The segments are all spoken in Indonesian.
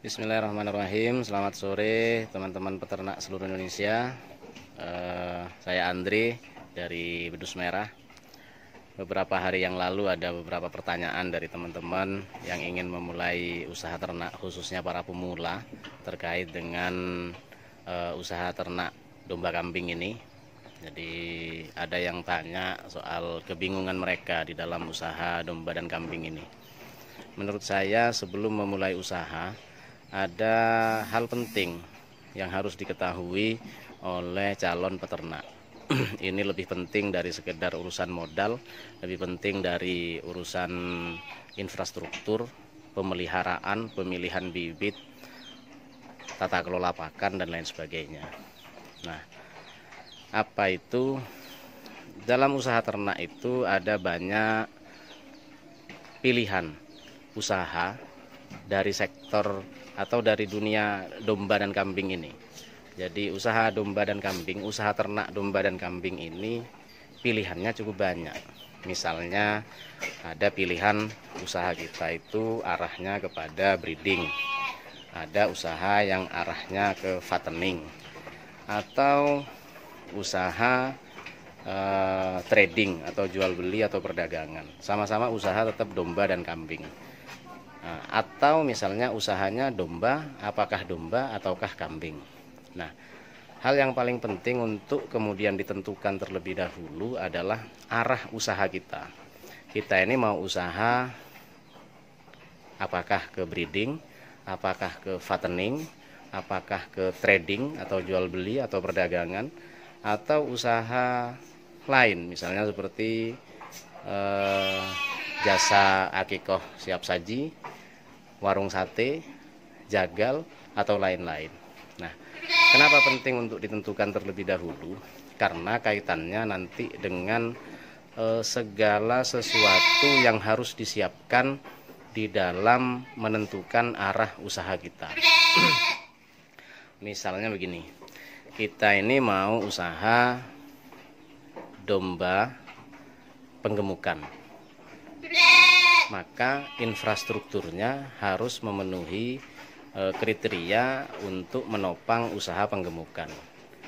Bismillahirrahmanirrahim. Selamat sore teman-teman peternak seluruh Indonesia. Saya Andri dari Bedus Merah. Beberapa hari yang lalu ada beberapa pertanyaan dari teman-teman yang ingin memulai usaha ternak, khususnya para pemula, terkait dengan usaha ternak domba kambing ini. Jadi ada yang tanya soal kebingungan mereka di dalam usaha domba dan kambing ini. Menurut saya, sebelum memulai usaha, ada hal penting yang harus diketahui oleh calon peternak. Ini lebih penting dari sekedar urusan modal, lebih penting dari urusan infrastruktur, pemeliharaan, pemilihan bibit, tata kelola pakan, dan lain sebagainya. Nah, apa itu? Dalam usaha ternak itu ada banyak pilihan usaha dari sektor atau dari dunia domba dan kambing ini. Jadi usaha domba dan kambing, usaha ternak domba dan kambing ini pilihannya cukup banyak. Misalnya ada pilihan usaha kita itu arahnya kepada breeding, ada usaha yang arahnya ke fattening, atau usaha trading atau jual beli atau perdagangan. Sama-sama usaha tetap domba dan kambing. Atau misalnya usahanya domba, apakah domba ataukah kambing. Nah, hal yang paling penting untuk kemudian ditentukan terlebih dahulu adalah arah usaha kita. Kita ini mau usaha apakah ke breeding, apakah ke fattening, apakah ke trading atau jual beli atau perdagangan, atau usaha lain misalnya seperti jasa akikoh siap saji, warung sate, jagal, atau lain-lain. Nah, kenapa penting untuk ditentukan terlebih dahulu? Karena kaitannya nanti dengan segala sesuatu yang harus disiapkan di dalam menentukan arah usaha kita. Misalnya begini, kita ini mau usaha domba penggemukan, maka infrastrukturnya harus memenuhi kriteria untuk menopang usaha penggemukan.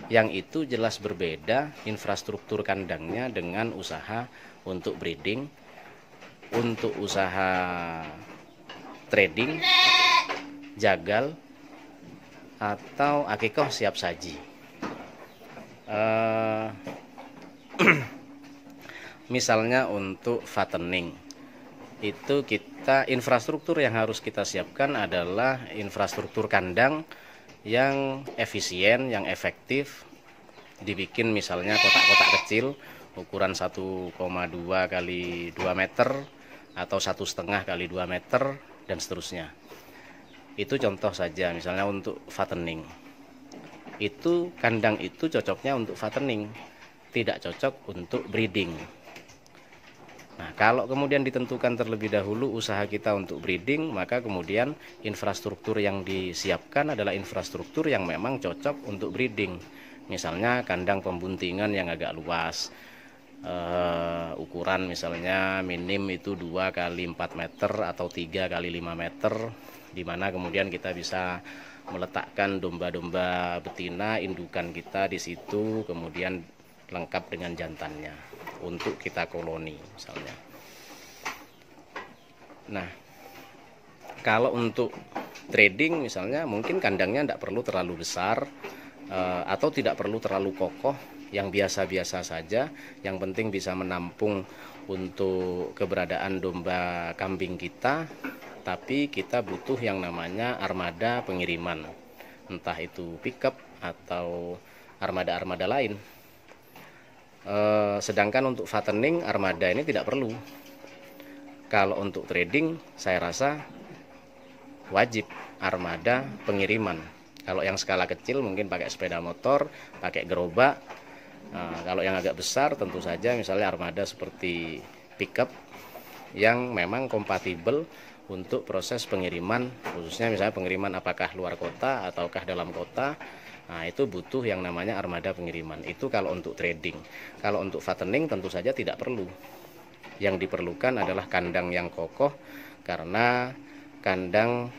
Yang itu jelas berbeda infrastruktur kandangnya dengan usaha untuk breeding, untuk usaha trading, jagal, atau akikoh siap saji. Misalnya untuk fattening, itu kita infrastruktur yang harus kita siapkan adalah infrastruktur kandang yang efisien, yang efektif, dibikin misalnya kotak-kotak kecil ukuran 1,2 kali 2 meter atau 1,5 kali 2 meter dan seterusnya. Itu contoh saja. Misalnya untuk fattening, itu kandang itu cocoknya untuk fattening, tidak cocok untuk breeding. Nah, kalau kemudian ditentukan terlebih dahulu usaha kita untuk breeding, maka kemudian infrastruktur yang disiapkan adalah infrastruktur yang memang cocok untuk breeding. Misalnya kandang pembuntingan yang agak luas, ukuran misalnya minim itu 2 kali 4 meter atau 3 kali 5 meter, di mana kemudian kita bisa meletakkan domba-domba betina indukan kita di situ, kemudian lengkap dengan jantannya untuk kita koloni misalnya. Nah, kalau untuk trading misalnya mungkin kandangnya tidak perlu terlalu besar atau tidak perlu terlalu kokoh, yang biasa-biasa saja, yang penting bisa menampung untuk keberadaan domba kambing kita. Tapi kita butuh yang namanya armada pengiriman, entah itu pickup atau armada-armada lain. Sedangkan untuk fattening armada ini tidak perlu. Kalau untuk trading saya rasa wajib armada pengiriman. Kalau yang skala kecil mungkin pakai sepeda motor, pakai gerobak. Kalau yang agak besar tentu saja misalnya armada seperti pickup yang memang kompatibel untuk proses pengiriman, khususnya misalnya pengiriman apakah luar kota ataukah dalam kota. Nah, itu butuh yang namanya armada pengiriman. Itu kalau untuk trading. Kalau untuk fattening tentu saja tidak perlu. Yang diperlukan adalah kandang yang kokoh, karena kandang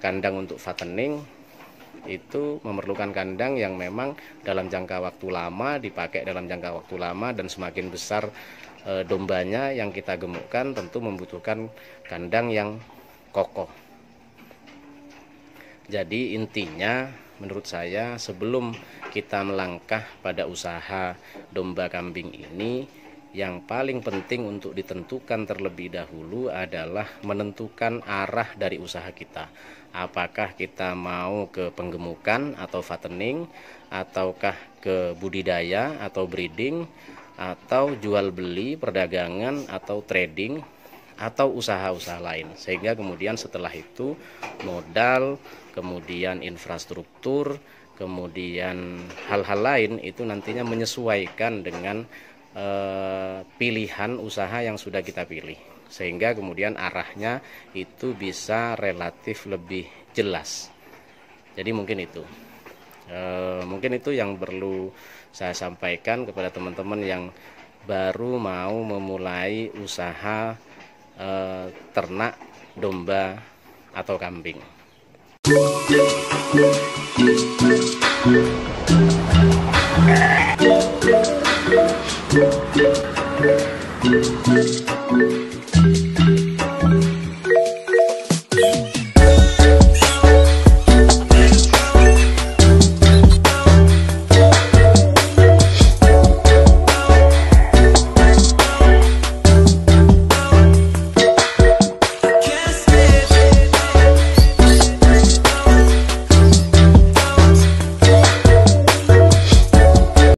kandang untuk fattening itu memerlukan kandang yang memang dalam jangka waktu lama, dipakai dalam jangka waktu lama, dan semakin besar dombanya yang kita gemukkan tentu membutuhkan kandang yang kokoh. Jadi intinya menurut saya sebelum kita melangkah pada usaha domba kambing ini, yang paling penting untuk ditentukan terlebih dahulu adalah menentukan arah dari usaha kita. Apakah kita mau ke penggemukan atau fattening, ataukah ke budidaya atau breeding, atau jual beli, perdagangan atau trading, atau usaha-usaha lain. Sehingga kemudian setelah itu modal, kemudian infrastruktur, kemudian hal-hal lain itu nantinya menyesuaikan dengan pilihan usaha yang sudah kita pilih, sehingga kemudian arahnya itu bisa relatif lebih jelas. Jadi mungkin itu yang perlu saya sampaikan kepada teman-teman yang baru mau memulai usaha ternak domba atau kambing.